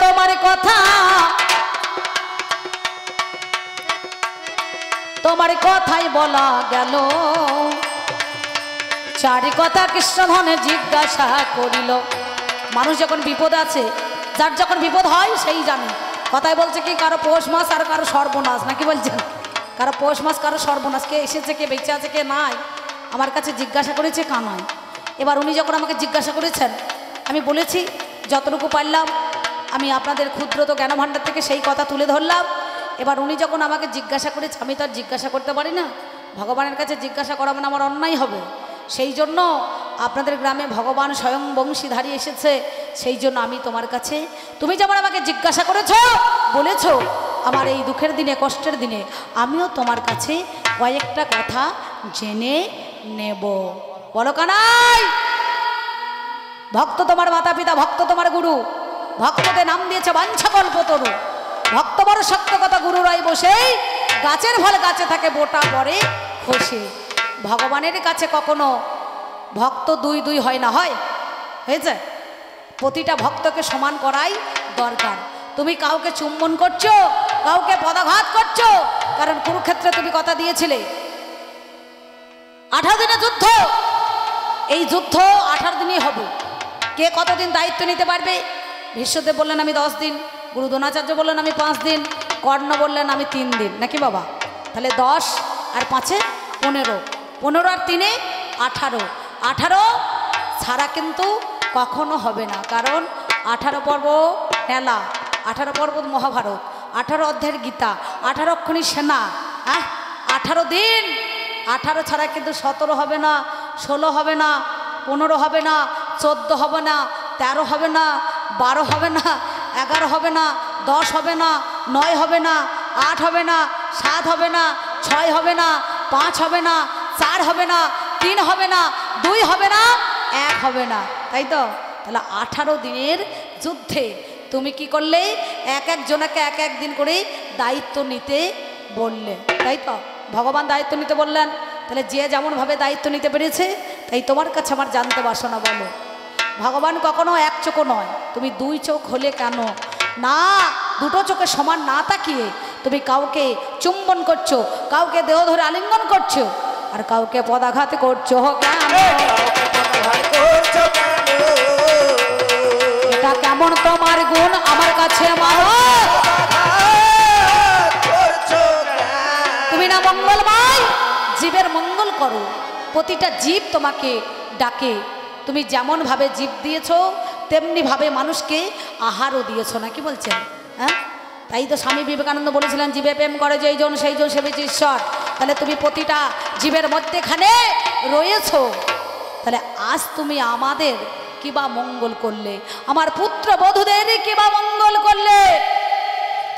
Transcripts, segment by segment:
তোমার কথা, তোমার কথাই বলা গেল। চারি কথা কৃষ্ণ ধনে জিজ্ঞাসা করিল। মানুষ যখন বিপদ আছে, যার যখন বিপদ হয় সেই জানে। কথাই বলছে কি, কারো পৌষ মাস আর কারো সর্বনাশ, নাকি বলছেন? কারো পৌষ মাস কারো সর্বনাশ, কে এসেছে কে বেঁচে আছে কে নাই আমার কাছে জিজ্ঞাসা করেছে কানাই। এবার উনি যখন আমাকে জিজ্ঞাসা করেছেন, আমি বলেছি যতটুকু পারলাম আমি আপনাদের ক্ষুদ্রত জ্ঞানভাণ্ডার থেকে সেই কথা তুলে ধরলাম। এবার উনি যখন আমাকে জিজ্ঞাসা করেছে, আমি তো আর জিজ্ঞাসা করতে পারি না, ভগবানের কাছে জিজ্ঞাসা করা মানে আমার অন্যায় হবে। সেই জন্য আপনাদের গ্রামে ভগবান স্বয়ং বংশীধারী এসেছে, সেই জন্য আমি তোমার কাছে, তুমি যেমন আমাকে জিজ্ঞাসা করেছো বলেছো আমার এই দুঃখের দিনে কষ্টের দিনে, আমিও তোমার কাছে কয়েকটা কথা জেনে নেব। বলো কানাই, ভক্ত তোমার মাতা পিতা, ভক্ত তোমার গুরু, ভক্তদের নাম দিয়েছে বাঞ্ছাকল্পতরু। ভক্ত বড় সত্য কথা, গুরু রায় বসেই গাছের ফল গাছে থাকে, বোটা পরে খসে। ভগবানের কাছে কখনো ভক্ত দুই দুই হয় না, হয় হয়েছে? প্রতিটা ভক্তকে সমান করাই দরকার। তুমি কাউকে চুম্বন করছো, কাউকে পদাঘাত করছো, কারণ কুরুক্ষেত্রে তুমি কথা দিয়েছিলে 18 দিনের যুদ্ধ, এই যুদ্ধ 18 দিনই হবে। কে কতদিন দায়িত্ব নিতে পারবে? ভীষ্মদেব বললেন আমি 10 দিন, গুরু দ্রোণাচার্য বললেন আমি 5 দিন, কর্ণ বললেন আমি 3 দিন, নাকি বাবা? তাহলে 10 আর 5 15, 15 আর 3 18, 18 ছাড়া কিন্তু কখনো হবে না। কারণ 18 পর্ব মেলা, 18 পর্ব মহাভারত, 18 অধ্যায়ের গীতা, 18 অক্ষণী সেনা, 18 দিন। 18 ছাড়া কিন্তু 17 হবে না, 16 হবে না, 15 হবে না, 14 হবে না, 13 হবে না, 12 হবে না, 11 হবে না, 10 হবে না, 9 হবে না, 8 হবে না, 7 হবে না, 6 হবে না, 5 হবে না, 4 হবে না, 3 হবে না, 2 হবে না, 1 হবে না, তাই তো? তাহলে 18 দিনের যুদ্ধে তুমি কি করলে? এক একজনকে এক এক দিন করে দায়িত্ব নিতে বললে, তাই তো? ভগবান দায়িত্ব নিতে বললেন, তাহলে যে যেমনভাবে দায়িত্ব নিতে পেরেছে, তাই তোমার কাছে আমার জানতে বাসনা। বলো, ভগবান কখনো এক চোখও নয়, তুমি 2 চোখ হলে কেন না? 2টো চোখে সমান না তাকিয়ে তুমি কাউকে চুম্বন করছো, কাউকে দেহ ধরে আলিঙ্গন করছো, আর কাউকে পদাঘাত করছো কেন? এটা কেমন তোমার গুণ আমার কাছে মানো? তুমি না মঙ্গলময়, জীবের মঙ্গল করো। প্রতিটা জীব তোমাকে ডাকে, তুমি যেমন ভাবে জীব দিয়েছো তেমনি ভাবে মানুষকে আহারও দিয়েছো, নাকি বলছেন? হ্যাঁ, তাই তো স্বামী বিবেকানন্দ বলেছিলেন জীবে প্রেম করে যেইজন সেইজন সেবেছে ঈশ্বর। তাহলে তুমি প্রতিটা জীবের মধ্যেখানে রয়েছো। তাহলে আজ তুমি আমাদের কিবা মঙ্গল করলে, আমার পুত্র বধূদের কিবা মঙ্গল করলে।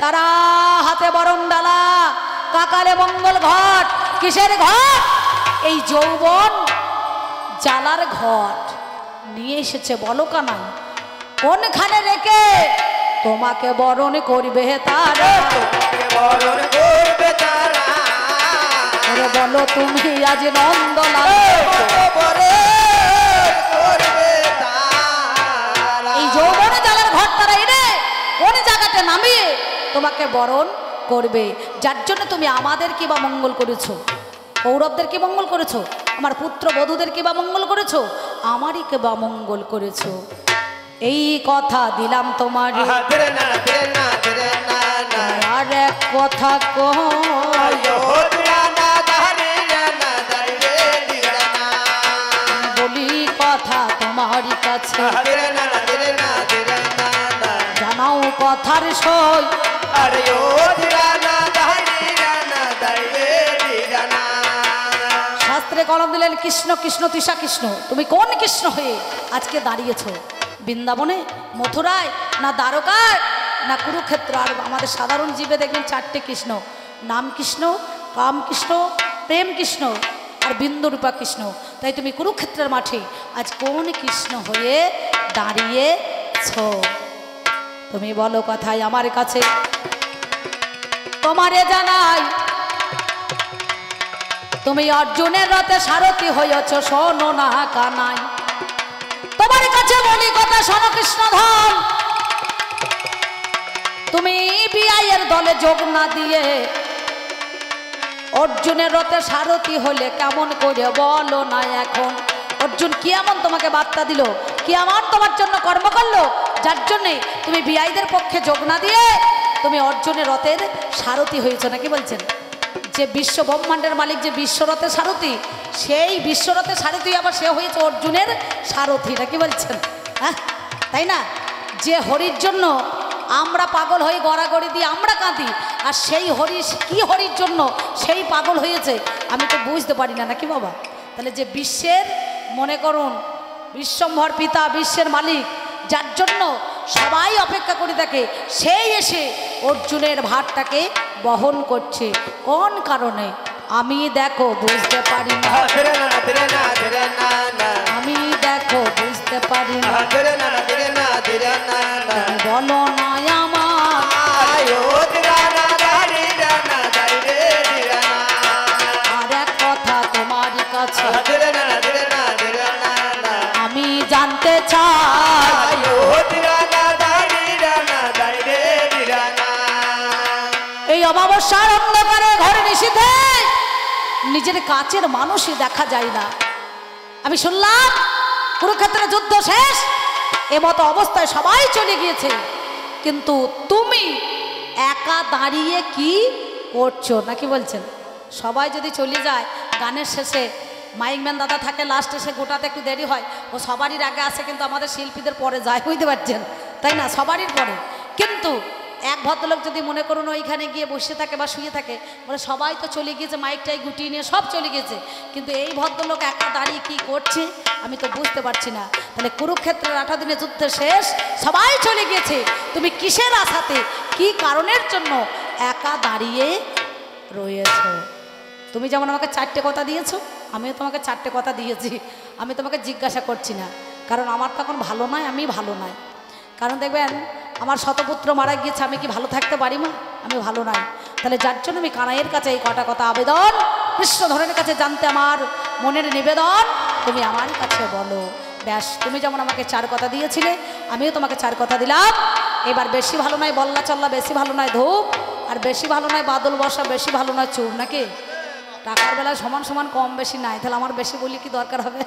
তারা হাতে বরণ ডালা, কাকালে মঙ্গল ঘট। কিসের ঘট? এই যৌবন জ্বালার ঘট নিয়ে এসেছে। বলো কানাই, কোনখানে রেখে তোমাকে বরণ করবে তারা? বলো তুমি আজ নন্দলাল, এই যৌবনে জ্বালার ঘট তারা এনে কোন জায়গাতে নামিয়ে তোমাকে বরণ করবে? যার জন্য তুমি আমাদের কিবা মঙ্গল করেছো, কৌরবদের কি মঙ্গল করেছো, আমার পুত্র বধূদের কিবা মঙ্গল করেছো, আমারই কিবা মঙ্গল করেছো। এই কথা দিলাম তোমার। আর এক কথা বলি কথা তোমারই কাছে, জানাও কথার সই। শাস্ত্রে কলম দিলেন কৃষ্ণ কৃষ্ণ তৃষা কৃষ্ণ। তুমি কোন কৃষ্ণ হয়ে আজকে দাঁড়িয়েছ? বৃন্দাবনে, মথুরায়, না দ্বারকায়, না কুরুক্ষেত্র? আর আমাদের সাধারণ জীবে দেখবেন 4টে কৃষ্ণ, নাম কৃষ্ণ, কাম কৃষ্ণ, প্রেম কৃষ্ণ, আর বিন্দুরূপা কৃষ্ণ। তাই তুমি কুরুক্ষেত্রের মাঠে আজ কোন কৃষ্ণ হয়ে দাঁড়িয়েছ? তুমি বলো কথাই আমার কাছে তোমারে জানাই। তুমি অর্জুনের রথে সারথি হয়েছ, শোনো না কানাই। তোমার কাছে বলি কথা, শোনো কৃষ্ণধন। বিআইয়ের দলে যোগ না দিয়ে অর্জুনের রথে সারথি হলে কেমন করে বলো না এখন? অর্জুন কি এমন তোমাকে বার্তা দিল, কি এমন তোমার জন্য কর্ম করলো যার জন্যে তুমি বিআইদের পক্ষে যোগ না দিয়ে তুমি অর্জুনের রথের সারথি হয়েছ? নাকি বলছেন যে বিশ্ব ব্রহ্মাণ্ডের মালিক যে বিশ্বরথের সারথি, সেই বিশ্বরথের সারথি আবার সে হয়েছে অর্জুনের সারথি। নাকি বলছেন? হ্যাঁ তাই না? যে হরির জন্য আমরা পাগল হয়ে গড়াগড়ি দিয়ে আমরা কাঁদি, আর সেই হরি কি হরির জন্য সেই পাগল হয়েছে আমি তো বুঝতে পারি না। নাকি বাবা? তাহলে যে বিশ্বের মনে করুন বিশ্বম্ভর পিতা, বিশ্বের মালিক, যার জন্য সবাই অপেক্ষা করে থাকে, সেই এসে অর্জুনের ভারটাকে বহন করছে। কোন কারণে? আমি দেখো বুঝতে পারি না, আমি দেখো বুঝতে পারি না, বলো না আমার আর এক কথা তোমার কাছে আমি জানতে চাই। এই অমাবস্যার অন্ধকারে ঘরে নিষিদ্ধে নিজের কাছের মানুষই দেখা যায় না। আমি শুনলাম কুরুক্ষেত্রের যুদ্ধ শেষ, এমতো অবস্থায় সবাই চলে গিয়েছে, কিন্তু তুমি একা দাঁড়িয়ে কি করছো? নাকি বলছেন? সবাই যদি চলে যায়, গানের শেষে মাইকম্যান দাদা থাকে, লাস্টে সে গোটাতে একটু দেরি হয়, ও সবারই আগে আসে, কিন্তু আমাদের শিল্পীদের পরে যায়, বুঝতে পারছেন তাই না? সবারই পরে। কিন্তু এক ভদ্রলোক যদি মনে করুন ওইখানে গিয়ে বসে থাকে বা শুয়ে থাকে, বলে সবাই তো চলে গিয়েছে, মাইকটাই গুটিয়ে নিয়ে সব চলে গেছে, কিন্তু এই ভদ্রলোক একা দাঁড়িয়ে কি করছে আমি তো বুঝতে পারছি না। তাহলে কুরুক্ষেত্রের 18 দিনের যুদ্ধ শেষ, সবাই চলে গিয়েছে, তুমি কিসের আশাতে, কি কারণের জন্য একা দাঁড়িয়ে রয়েছো? তুমি যেমন আমাকে 4টে কথা দিয়েছো, আমিও তোমাকে 4টে কথা দিয়েছি। আমি তোমাকে জিজ্ঞাসা করছি না, কারণ আমার তখন ভালো নয়, আমি ভালো নয়। কারণ দেখবেন আমার শতপুত্র মারা গিয়েছে, আমি কি ভালো থাকতে পারি? মা আমি ভালো নাই। তাহলে যার জন্য আমি কানাইয়ের কাছে এই কটা কথা আবেদন, কৃষ্ণধরের কাছে জানতে আমার মনের নিবেদন, তুমি আমার কাছে বলো। ব্যাস, তুমি যেমন আমাকে 4 কথা দিয়েছিলে, আমিও তোমাকে 4 কথা দিলাম। এবার বেশি ভালো নয় বল্লা চল্লা, বেশি ভালো নয় ধূপ, আর বেশি ভালো নয় বাদল বসা, বেশি ভালো নয় চুপ। নাকি টাকার বেলায় সমান সমান কম বেশি নাই, তাহলে আমার বেশি বলি কি দরকার হবে?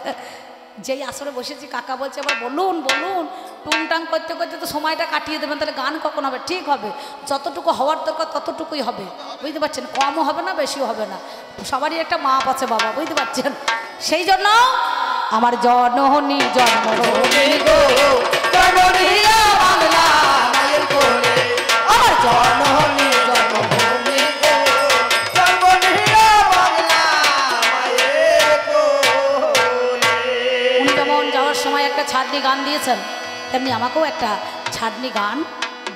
যেই আসরে বসেছি কাকা বলছে এবার বলুন বলুন, টুংটাং করতে করতে তো সময়টা কাটিয়ে দেবেন, তাহলে গান কখন হবে? ঠিক হবে, যতটুকু হওয়ার দরকার ততটুকুই হবে, বুঝতে পারছেন? কমও হবে না, বেশিও হবে না, সবারই একটা মাপ আছে বাবা, বুঝতে পারছেন? সেই জন্য আমার জননী জন্মভূমি গো, জননী বাংলা মায়ের কোলে, আমার জননী জন্মভূমি গো, জননী বাংলা মায়ের কোলে। উনি যেমন যাওয়ার সময় একটা ছাড়নি গান দিয়েছেন, তেমনি আমাকেও একটা ছাড়নি গান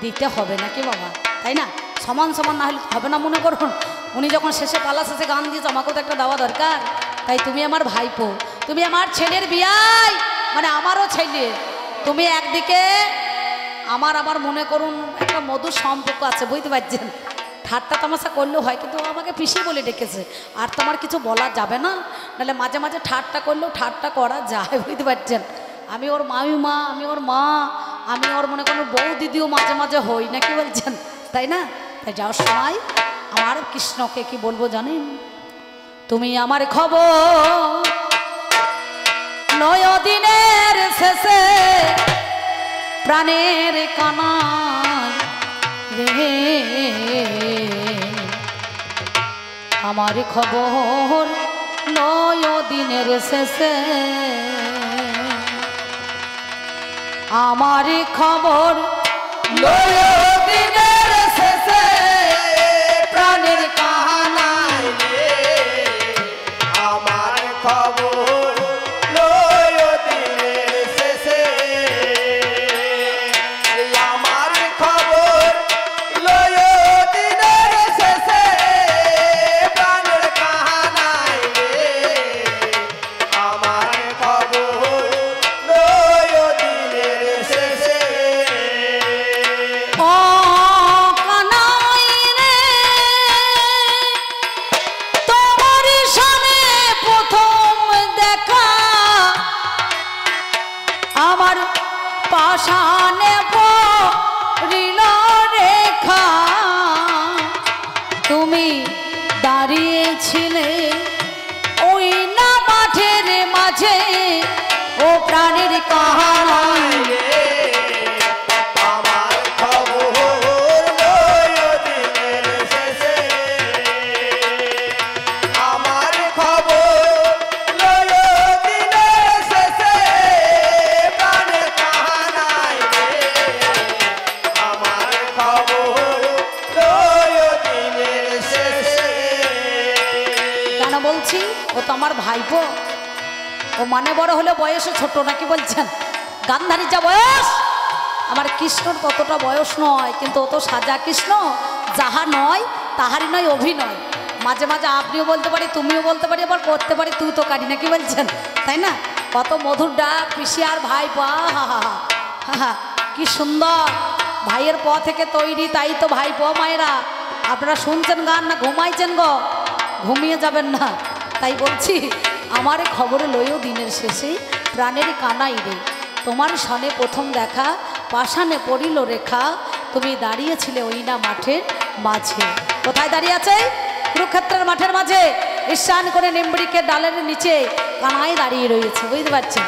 দিতে হবে। নাকি বাবা? তাই না? সমান সমান না হলে হবে না। মনে করুন উনি যখন শেষে পালা শেষে গান দিয়েছে, আমাকেও তো একটা দেওয়া দরকার। তাই তুমি আমার ভাইপো, তুমি আমার ছেলের বিয়াই, মানে আমারও ছেলে। তুমি একদিকে, আমার মনে করুন একটা মধুর সম্পর্ক আছে, বুঝতে পারছেন? ঠাট্টা তামাশা করলেও হয়, কিন্তু আমাকে পিসি বলে ডেকেছে, আর তোমার কিছু বলা যাবে না, নাহলে মাঝে মাঝে ঠাট্টা করলেও ঠাট্টা করা যায়, বুঝতে পারছেন? আমি ওর মামিমা, আমি ওর মা, আমি ওর মনে করুন বউ দিদিও মাঝে মাঝে হই। নাকি বলছেন? তাই না? তাই যাওয়ার সময় আমার কৃষ্ণকে কি বলবো জানেন? তুমি আমার খবর 9 দিনের শেষে প্রাণের কানাই রে, আমার খবর 9 দিনের শেষে, আমার খবর 9 দিনের শেষে প্রাণের কানাই রে, আমার খবর 9 দিনের শেষে, আমার খবর 9 দিনের শেষে প্রাণের কাহানাই রে, আমার খবর 9 দিনের শেষে। ও কানাই রে, তোমার সামনে প্রথম দেখা আমার পাষাণে পড়িল রেখা, কাহানাই রে আমার খবর লয় দিনের শেষে আমার খবর লয় দিনের শেষে প্রাণের কাহানাই রে আমার খবর লয় দিনের শেষে কেন বলছি ও তো আমার ভাইপো ও মানে বড় হলে বয়সে ছোট নাকি বলছেন গান্ধারীর যা বয়স আমার কৃষ্ণর ততটা বয়স নয় কিন্তু ও তো সাজা কৃষ্ণ যাহা নয় তাহারই নয় অভিনয় মাঝে মাঝে আপনিও বলতে পারি তুমিও বলতে পারি আবার করতে পারি তুই তো কারি নাকি বলছেন তাই না কত মধুর ডাক পিসি আর ভাই পা হা হা হা হা কি সুন্দর ভাইয়ের প থেকে তৈরি তাই তো ভাই প মায়েরা আপনারা শুনছেন গান না ঘুমাইছেন গো ঘুমিয়ে যাবেন না তাই বলছি আমার খবর লইও দিনের শেষে প্রাণের কানাই রে তোমার সনে প্রথম দেখা পাষাণে পড়িল রেখা তুমি দাঁড়িয়েছিলে ওই না মাঠের মাঝে কোথায় দাঁড়িয়ে আছে কুরুক্ষেত্রের মাঠের মাঝে ঈশান করে নিম্বরিকের ডালের নিচে কানাই দাঁড়িয়ে রয়েছে বুঝতে পারছেন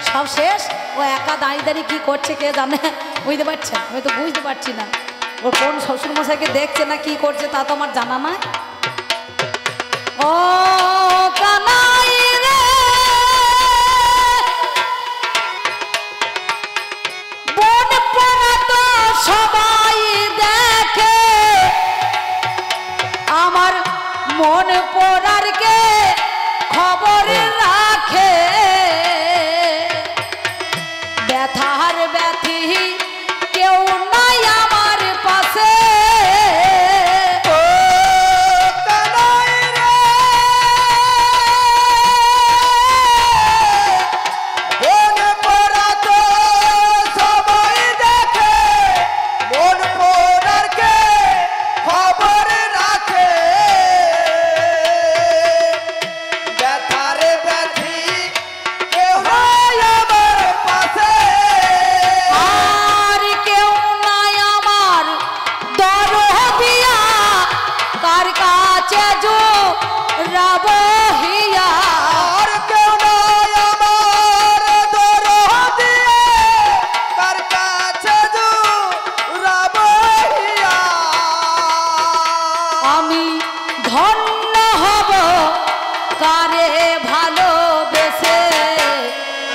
সব শেষ ও একা দাঁড়িয়ে দাঁড়িয়ে কী করছে কে জানে বুঝতে পারছেন আমি তো বুঝতে পারছি না ওর কোন শ্বশুরমশাইকে দেখছে না কি করছে তা তো আমার জানা নাই ও কানাই রে বন পড়া তো সবাই দেখে আমার মন পড়ার কে খবর রাখে ব্যথার ব্যথি কেউ নাই আমার পাশে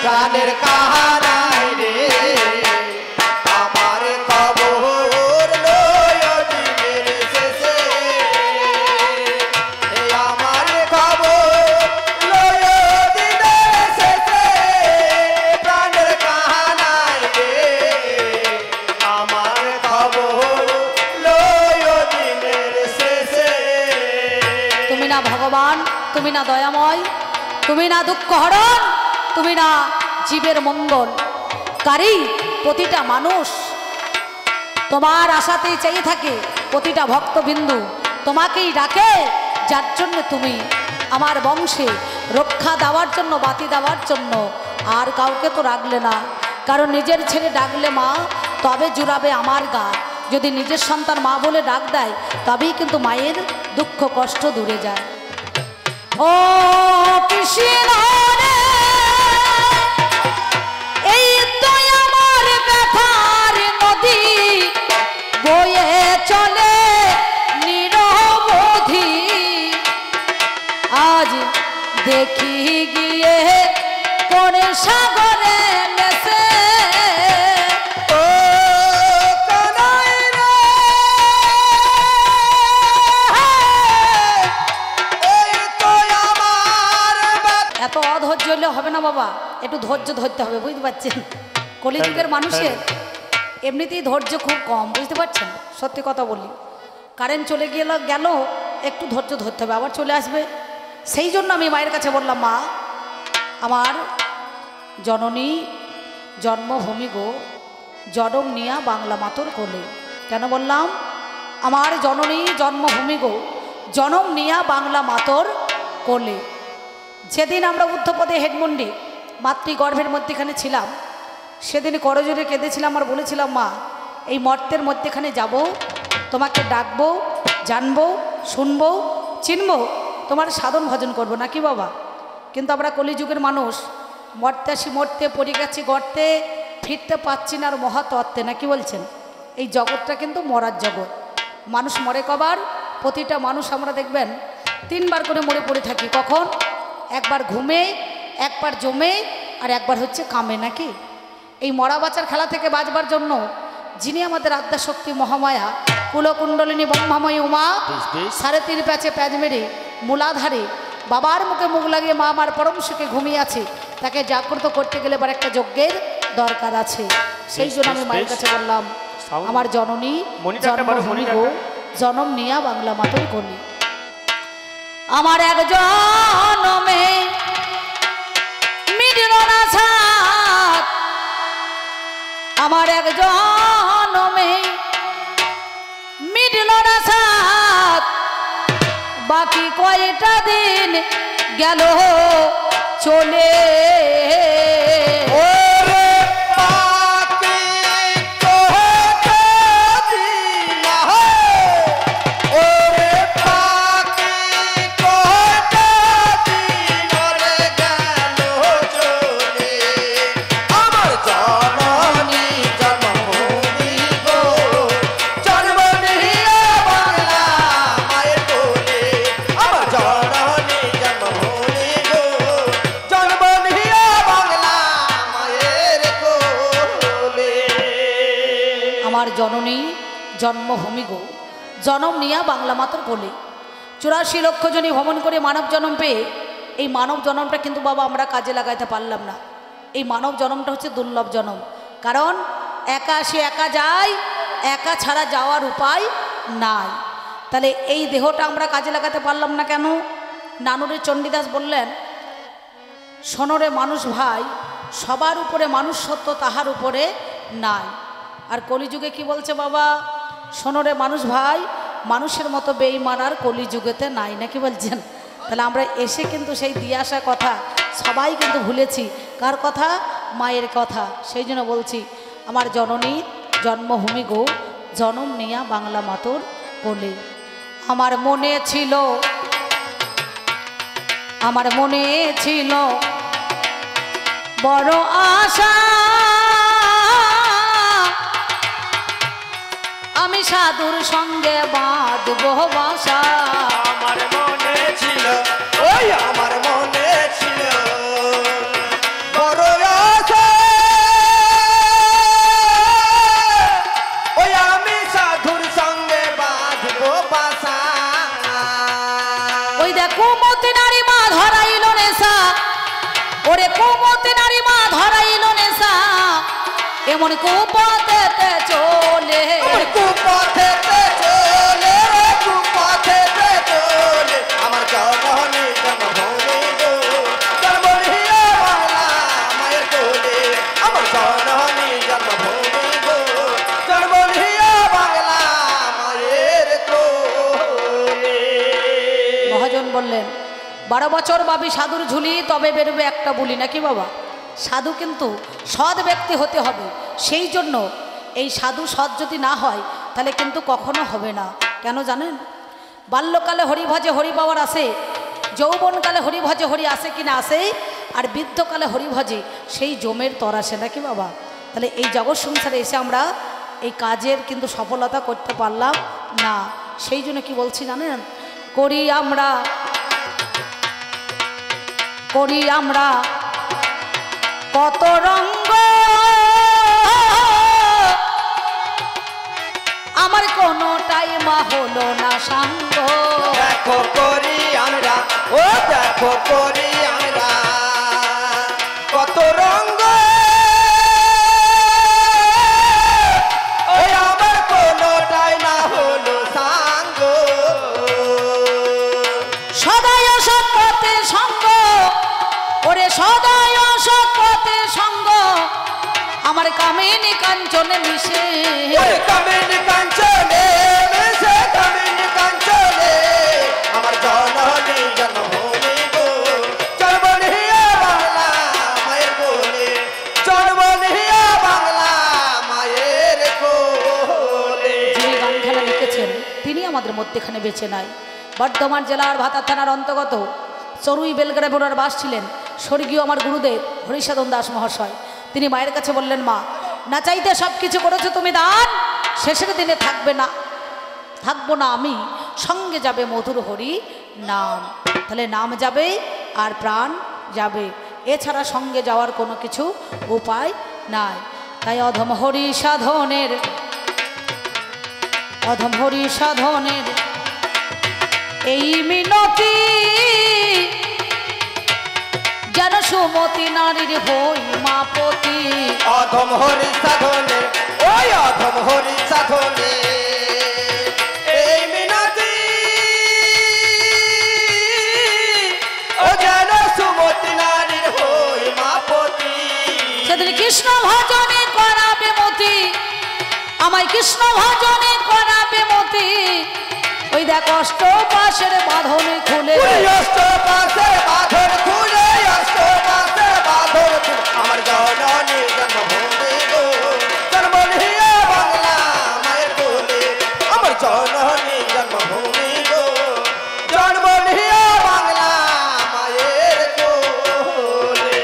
প্রাণের কাহানাই রে আমার খবর লয় দিনের শেষে আমার খবর লয় দিনের শেষে প্রাণের কাহানাই রে আমার খবর লয় দিনের শেষে তুমি না ভগবান তুমি না দয়াময় তুমি না দুঃখ হরণ তুমি না জীবের মঙ্গল কারি প্রতিটা মানুষ তোমার আশাতেই চেয়ে থাকে প্রতিটা ভক্তবিন্দু তোমাকেই ডাকে যার জন্য তুমি আমার বংশে রক্ষা দেওয়ার জন্য বাতি দেওয়ার জন্য আর কাউকে তো রাখলে না কারণ নিজের ছেলে ডাকলে মা তবে জুড়াবে আমার গা যদি নিজের সন্তান মা বলে ডাক দেয় তবেই কিন্তু মায়ের দুঃখ কষ্ট দূরে যায় ও কৃষ্ণ এই তো আমার ব্যথার নদী বয়ে চলে নিরবধি আজ দেখি গিয়ে কোন সাগরে মেশে ও কানাই রে এই তো আমার এত অধৈর্য হলে হবে না বাবা একটু ধৈর্য ধরতে হবে বুঝতে পারছেন কলিযুগের মানুষের এমনিতেই ধৈর্য খুব কম বুঝতে পারছেন সত্যি কথা বলি কারেন্ট চলে গেল একটু ধৈর্য ধরতে হবে আবার চলে আসবে সেই জন্য আমি মায়ের কাছে বললাম মা আমার জননী জন্মভূমি গো জনম নিয়া বাংলা মাতর কোলে কেন বললাম আমার জননী জন্মভূমি গো জনম নিয়া বাংলা মাতর কোলে যেদিন আমরা ঊর্ধ্বপদে হেডমন্ডি মাতৃগর্ভের মধ্যেখানে ছিলাম সেদিন করজোরে কেঁদেছিলাম আর বলেছিলাম মা এই মর্তের মধ্যেখানে যাব তোমাকে ডাকবো জানবো শুনবো চিনবো তোমার সাধন ভজন করবো নাকি বাবা কিন্তু আমরা কলিযুগের মানুষ মরতে আসি মরতে, পড়ে গেছি গর্তে, ফিরতে পাচ্ছি না আর মহাতত্ত্বে, না কি বলছেন? এই জগৎটা কিন্তু মরার জগৎ। মানুষ মরে কবার? প্রতিটা মানুষ আমরা দেখবেন 3 বার করে মরে পড়ে থাকি। কখন? একবার ঘুমে, একবার জমে, আর একবার হচ্ছে কামে, নাকি? এই মরা বাঁচার খেলা থেকে বাঁচবার জন্য যিনি আমাদের আদ্যা শক্তি মহামায়া, কুলকুণ্ডলিনী ব্রহ্মাময়ী উমা, 3.5 প্যাচে প্যাচ মেরে মূলাধারে বাবার মুখে মুখ লাগিয়ে মা আমার পরম সুখে ঘুমিয়ে আছে, তাকে জাগ্রত করতে গেলে এবার একটা যজ্ঞের দরকার আছে। সেই জন্য আমি মায়ের কাছে বললাম, আমার জননী জন্মভূমি গো, জনম নিয়া বাংলা মাতর কলি। আমার এক জনমে মিটল না সাথ, আমার এক জনমে মিটল না সাথ, বাকি কয়টা দিন গেল চলে। ওরে পাখি কয়টা দিন, ওরে পাখি কয়টা দিন ওরে গেল চলে। আমার জননী জন্মভূমি গো, জন্মনিয়া বাংলা মায়ের কোলে। আমার জননী জন্মভূমি গো, জন্মনিয়া বাংলা মায়ের কোলে। আমার জননী জন্মভূমি গো, জনম নিয়া বাংলা মাতর কোলে। 84 লক্ষ জনই ভ্রমণ করে মানব জন্ম পেয়ে এই মানব জন্মটা কিন্তু বাবা আমরা কাজে লাগাইতে পারলাম না। এই মানব জন্মটা হচ্ছে দুর্লভ জন্ম, কারণ একা সে একা যায়, একা ছাড়া যাওয়ার উপায় নাই। তাহলে এই দেহটা আমরা কাজে লাগাতে পারলাম না কেন? নানুরে চণ্ডীদাস বললেন, শোনরে মানুষ ভাই, সবার উপরে মানুষ সত্য তাহার উপরে নাই। আর কলিযুগে কি বলছে বাবা? শোনরে মানুষ ভাই, মানুষের মতো বেঈমান আর কলিযুগেতে নাই, নাকি বলছেন? তাহলে আমরা এসে কিন্তু সেই দিয়ে আসা কথা সবাই কিন্তু ভুলেছি। কার কথা? মায়ের কথা। সেই জন্য বলছি, আমার জননী জন্মভূমি গো, জনম নিয়া বাংলা মাতর কোলে। আমার মনে ছিল, আমার মনে ছিল বড় আশা, আমি সাধুর সঙ্গে বাঁধবো বাসা। আমার মনে ছিল, ওই আমার মনে ছিল বড় আশা, ওই আমি সাধুর সঙ্গে বাঁধবো বাসা। ওই দেখ কুমতি নারী মা ধরাইল নেশা, ওরে কুমতি নারী মা ধরাইল নেশা, এমন কুপথেতে চলে। কুপথেতে চলে, কুপথেতে চলে। আমার জননী জন্মভূমি গো, জন্মনিয়া বাংলা মায়ের কোলে। আমার জননী জন্মভূমি গো, জন্মনিয়া বাংলা মায়ের কোলে। মহাজন বললেন, 12 বছর বাবি সাধুর ঝুলি, তবে বেরোবে একটা বুলি, নাকি বাবা? সাধু কিন্তু সৎ ব্যক্তি হতে হবে। সেই জন্য এই সাধু সৎ যদি না হয় তাহলে কিন্তু কখনো হবে না। কেন জানেন? বাল্যকালে হরি ভজে হরি পাওয়ার আসে, যৌবনকালে হরি ভজে হরি আসে কিনা আসে, আর বৃদ্ধকালে হরি ভজে সেই জমের তর আসে, নাকি বাবা? তাহলে এই জগৎ সংসারে এসে আমরা এই কাজের কিন্তু সফলতা করতে পারলাম না। সেই জন্য কি বলছি জানেন? করি আমরা কত রঙ্গ, আমার কোনোটাই মা হলো না সাঙ্গ। দেখো করি আমরা, ও দেখো করি আমরা কত রঙ্গ, ওই আমার কোনোটাই না হলো সাঙ্গ। সদাই সৎপথে সঙ্গ, ওরে সদাই সৎপথে সঙ্গ, আমার কামিনী কাঞ্চনে মিশে। ওই কামিনী কাঞ্চনে মিশে, কামিনী কাঞ্চনে। আমার জননী জন্মভূমি গো, জন্মনিয়া বাংলা মায়ের কোলে। জন্মনিয়া বাংলা মায়ের কোলে। যিনি গানখানা লিখেছেন তিনি আমাদের মধ্যেখানে বেঁচে নাই। বর্ধমান জেলার ভাতার থানার অন্তর্গত চরুই বেলগ্রামে ওনার বাস ছিলেন। স্বর্গীয় আমার গুরুদেব হরিসাধন দাস মহাশয় তিনি মায়ের কাছে বললেন, মা না চাইতে সব কিছু করেছো তুমি দান, শেষের দিনে থাকবো না আমি, সঙ্গে যাবে মধুর হরি নাম। তাহলে নাম যাবে আর প্রাণ যাবে, এছাড়া সঙ্গে যাওয়ার কোনো কিছু উপায় নাই। তাই অধম হরি সাধনের এই মিনতি, যেন সুমতি নারীর হই মাপতি। অধম হরি সাধনের, ওই অধম হরি সাধনের এই মিনতি, ও যেন সুমতি নারীর হই মাপতি। সেদিন কৃষ্ণ ভজনে করাবে মতি, আমায় কৃষ্ণ ভজনে করাবে মতি। ওই দেখ অষ্ট পাশের বাঁধনে খুলে, আমার জননী জন্মভূমি গো, জন্মলিয়া বাংলা মায়ের কোলে। আমার জননী জন্মভূমি গো, জন্মলিয়া বাংলা মায়ের কোলে।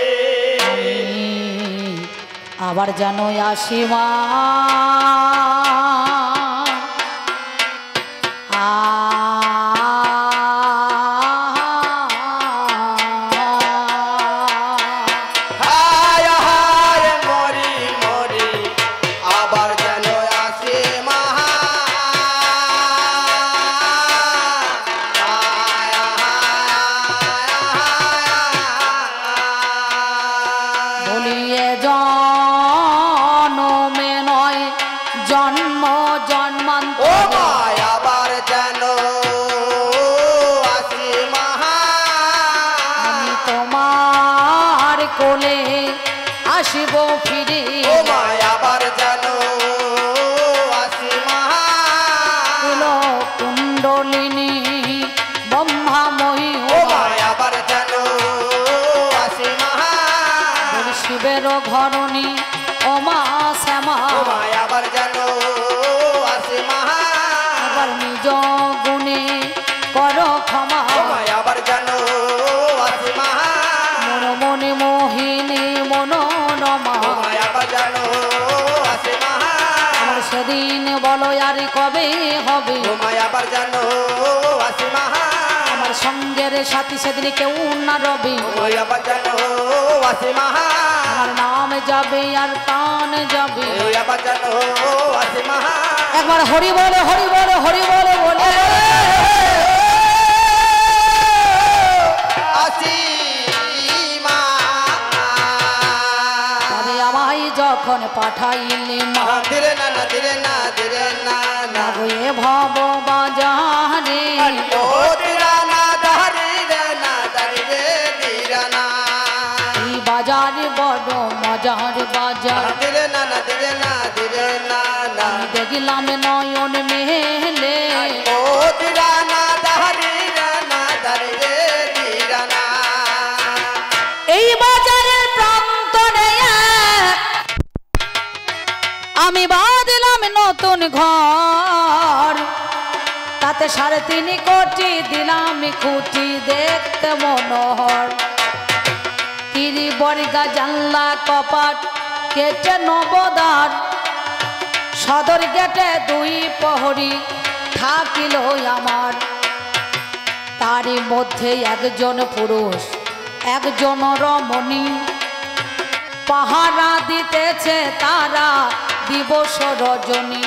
আবার যেন আসিমা কোলে আসিব ফিরে। ও মায়াবার জানো আসি মহা, কুণ্ডলিনী ব্রহ্মাময়ী। ও মায়াবার জানো আসি মহা, শিবের ঘরণী ও মা শ্যামা। ও মায়াবার জানো আসি মহা, আবার নিজ গুণে কর ক্ষমা। ও মায়াবার জানো আসি মহা, মনে মোহিনী মনোরমা। ও মায়াবার জানো আসি মহা, আমার সেদিন বলো আর কবে হবে। ও মায়াবার জানো আসি মহা, আমার সঙ্গের সাথী সেদিন কেউ না রবে। ও মায়াবার জানো আসি মহা, আমার নাম যাবে আর প্রাণ যাবে। ও মায়াবার জানো আসি মহা। একবার হরি বলে হরি বলে হরি বলে বলে আসি মা। তবে আমায় যখন পাঠাইলে মা, ধীরে না না ধীরে না ধীরে না না, এ ভব বাজারে ও ধীরা না ধারি রে না ধারি রে ধীরা না, এই বাজার বড় মজার বাজার। ধীরে না না ধীরে না ধীরে না না, আমি দেখলাম নয়ন মেলে, ও ধীরা না ধারি রে না ধারি রে ধীরা না। এই বাজারের প্রান্তরে আমি বাঁধলাম নতুন ঘর, তাতে 3.5 কোটি দিলাম খুঁটি দেখতে মনোহর। তিরি বর্গা জানলা কপাট কেটে নবদার, সদর গেটে 2 প্রহরী থাকিল আমার। তারই মধ্যে একজন পুরুষ একজন রমণী, পাহারা দিতেছে তারা দিবস রজনী।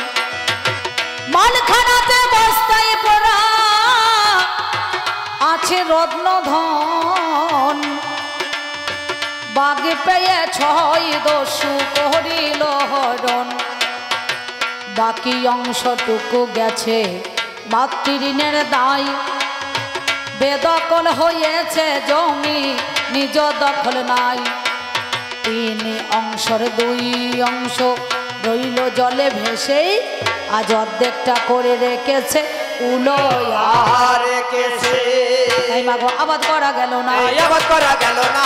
মালখানাতে বস্তায় পড়া আছে রত্নধন, বাগ পেয়ে 6 দস্যু করিল হরণ। বাকি অংশটুকু গেছে মাতৃঋণের দায়, বেদখল হয়েছে জমি নিজ দখল নাই। 3 অংশের 2 অংশ রইল জলে ভেসে, আজ অর্ধেকটা করে রেখেছে উলয়া। রেখেছে তাই মাগো আবাদ করা গেল না, আবাদ করা গেল না,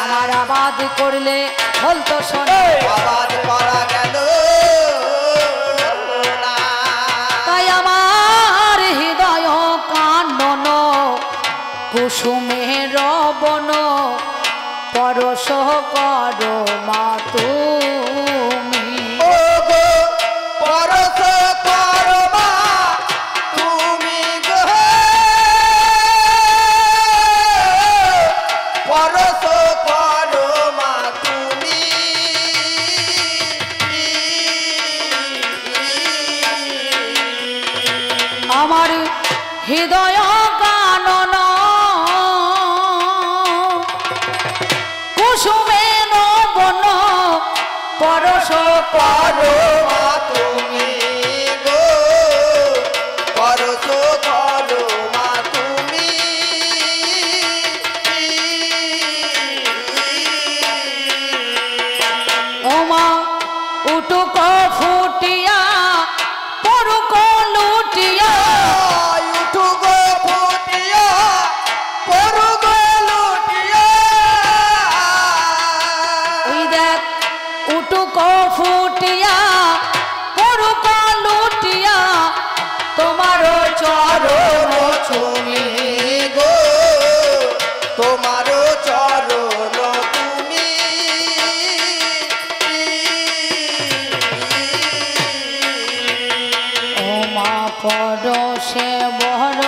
আমার আবাদ করলে বলতো শোনো। আবাদ করা গেল না, তাই আমার হৃদয় কান্ড পরশ করো মা তুমি। ও গো পরশ করো মা তুমি গো, পরশ করো মা তুমি। আমার হৃদয় কানন কুসুমে বন পরশ করো মা তুমি গো, পরশ করো মা তুমি। ওমা উটুক ফুটিয়া পরুক লুটিয়া উঠু গো ফুটিয়া পড়ু গো লুটিয়া। ওই দেখ উটুক ফুটিয়া পরুক লুটিয়া তোমারও চরণ তুমি গো, তোমারও চরণ তুমি। ওমা পরশে বড়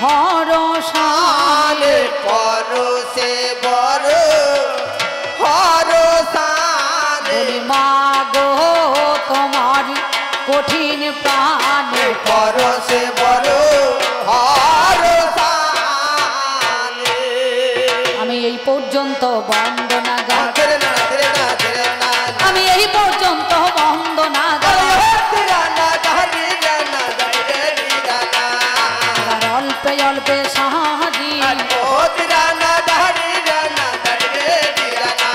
হরসাল আলে পরশে বড় হরসালে। বলি মা গো তোমার কঠিন প্রাণে পরশে বড় হরসালে। আমি এই পর্যন্ত বন্দনা গাই, তেরে না তেরে না তেরে না আমি এই পর্যন্ত বন্দনা গাই। তেরা না দারি না দারি না। আর অল্পে অল্পে সাহারি ও তেরা না দারি না দারি না।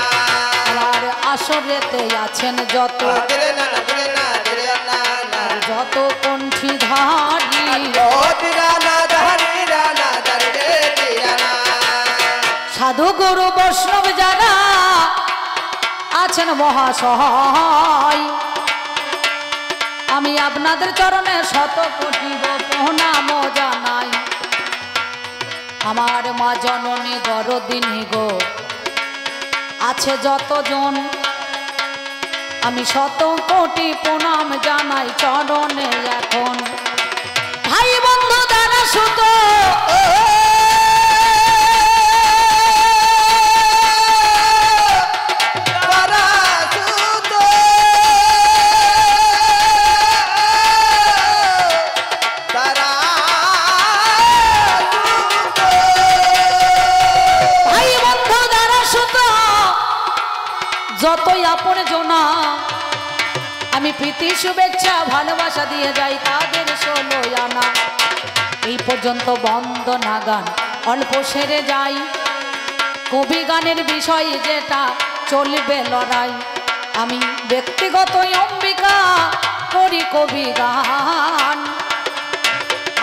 আর আসরেতে আছেন যত তেরে না তেরে না তেরে না না। যত কণ্ঠী ধারি ও তেরা না দারি না দারি না। সাধু গুরু বৈষ্ণব যারা আছেন মহাশয়, আমি আপনাদের চরণে শত কোটি প্রণাম জানাই। আমার মা জননী দরদিনী গো আছে যতজন, আমি শত কোটি প্রণাম জানাই চরণে এখন। ভাই বন্ধু যারা সুত যতই আপন জনা আমি প্রীতি শুভেচ্ছা ভালোবাসা দিয়ে যাই তাদের 16 আনা। এই পর্যন্ত বন্দনা গান অল্প সেরে যাই, কবি গানের বিষয় যেটা চলবে লড়াই। আমি ব্যক্তিগত অম্বিকা করি কবি গান,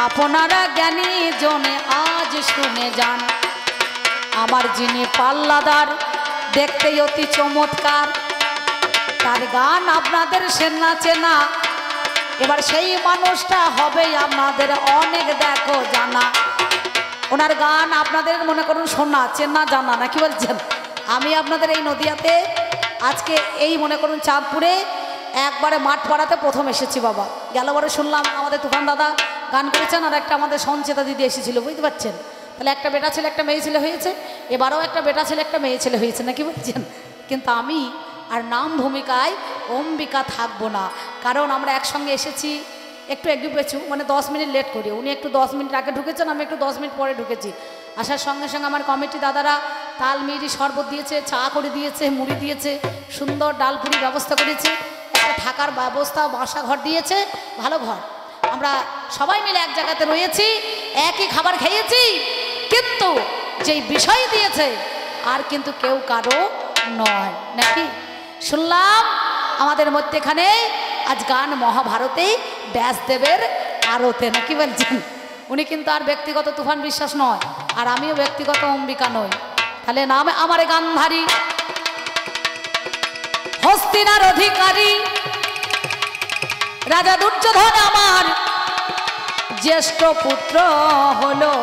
আপনারা জ্ঞানী জনে আজ শুনে যান। আমার যিনি পাল্লাদার দেখতে অতি চমৎকার, তার গান আপনাদের চেনা চেনা। এবার সেই মানুষটা হবে আপনাদের অনেক দেখো জানা। ওনার গান আপনাদের মনে করুন শোনা চেনা জানা না, কি বলছেন? আমি আপনাদের এই নদিয়াতে আজকে এই মনে করুন চাঁদপুরে একবারে মাঠ পাড়াতে প্রথম এসেছি বাবা। গেলবারে শুনলাম আমাদের তুফান দাদা গান করেছেন, আর একটা আমাদের সঞ্চেতা দিদি এসেছিল, বুঝতে পারছেন? তাহলে একটা বেটা ছেলে একটা মেয়ে ছেলে হয়েছে, এবারও একটা বেটা ছেলে একটা মেয়ে ছেলে হয়েছে, নাকি বলছেন? কিন্তু আমি আর নাম ভূমিকায় অম্বিকা থাকবো না, কারণ আমরা একসঙ্গে এসেছি। একটু পেছু মানে 10 মিনিট লেট করি, উনি একটু 10 মিনিট আগে ঢুকেছেন, আমি একটু 10 মিনিট পরে ঢুকেছি। আসার সঙ্গে সঙ্গে আমার কমিটি দাদারা তাল মিরি শরবত দিয়েছে, চা করে দিয়েছে, মুড়ি দিয়েছে, সুন্দর ডালপুরি ব্যবস্থা করেছে, একটা থাকার ব্যবস্থা বাসা ঘর দিয়েছে, ভালো ঘর। আমরা সবাই মিলে এক জায়গাতে রয়েছি, একই খাবার খেয়েছি, কিন্তু যেই বিষয় দিয়েছে আর কিন্তু কেউ কারো নয়, নাকি? শুনলাম আমাদের মধ্যেখানে আজ গান মহাভারতে ব্যাসদেবের আরতে, নাকি বলছেন? উনি কিন্তু আর ব্যক্তিগত তুফান বিশ্বাস নয়, আর আমিও ব্যক্তিগত অম্বিকা নই। তাহলে নাম আমার গান্ধারী, হস্তিনার অধিকারী রাজা দুর্যোধন আমার জ্যেষ্ঠ পুত্র হলো।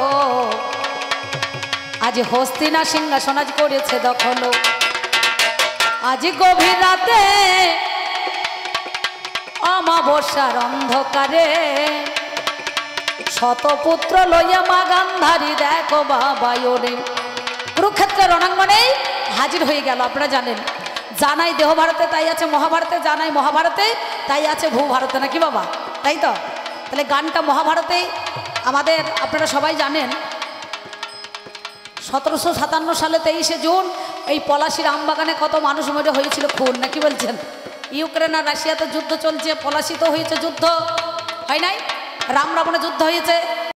আজ হস্তিনা সিংহাসন আজ করেছে দখল। আজ গভীর রাতে অমাবস্যার অন্ধকারে শতপুত্র লইয়া মা গান্ধারী দেখো বাবা ওরে। কুরুক্ষেত্রের রণাঙ্গনে হাজির হয়ে গেল। আপনারা জানেন, জানাই দেহ ভারতে তাই আছে মহাভারতে, জানাই মহাভারতে তাই আছে ভূভারতে, নাকি বাবা? তাই তো। তাহলে গানটা মহাভারতে আমাদের আপনারা সবাই জানেন 1757 সালে 23শে জুন এই পলাশির আমবাগানে কত মানুষ মরে হয়েছিল খুন, নাকি বলছেন? ইউক্রেন আর রাশিয়াতে যুদ্ধ চলছে, পলাশিতে হয়েছে যুদ্ধ, হয় নাই? রাম রাবণে যুদ্ধ হয়েছে,